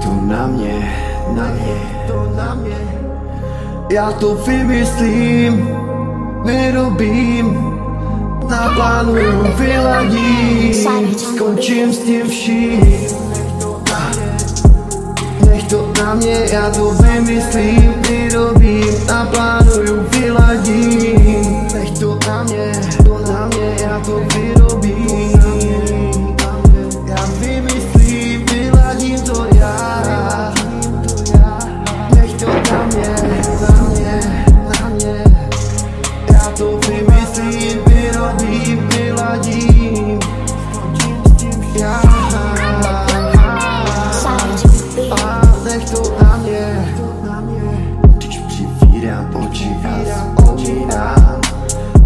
to na mě, to na mě. Já to vymyslím, vyrobím, naplánuju, vyladím, skončím s tím vším. Nech to na mě, já to vymyslím, vyrobím, naplánuju, vyladím. Nech to na mě, já to vyrobím. Já vymyslím, vyladím to já. Nech to na mě, já to vymyslím, vyrobím, vyladím. Já nech to na mě. Když přivírám oči a vzpomínám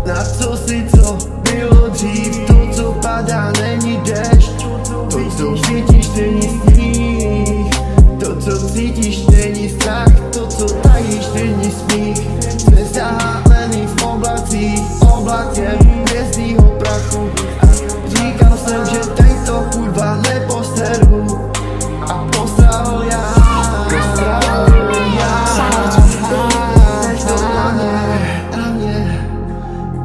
na co si, co bylo dřív. To, co padá, není déšť. To, co cítíš, není sníh. To, co cítíš, není strach. To, co tajíš, není smích. Jsme zahálený v oblacích, oblakem hvězdného prachu. A říkal jsem, že tento kurva neposeru. A posral já. Nech to na mě.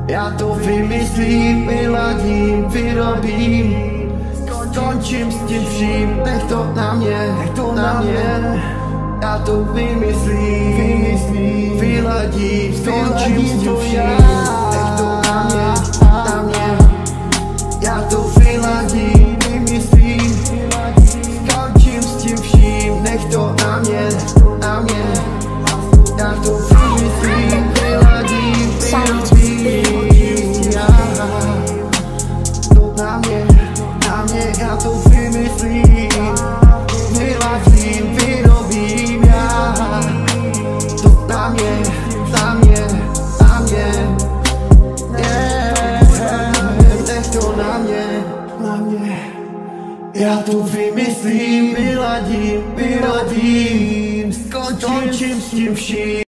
Já to vymyslím, vyladím, vyrobím, skončím s tím vším. Nech to na mě, já to vymyslím, vyladím, skončím s tím vším. Nech to na mě, já to vyladím, vymyslím, skončím s tím vším. Nech to na mě, já to vymyslím, vyladím, vyrobím. To na mě, já to vymyslím, vyladím, vyrobím. Já to na mě, nech to na mě. Já to vymyslím, vyladím, skončím s tím vším.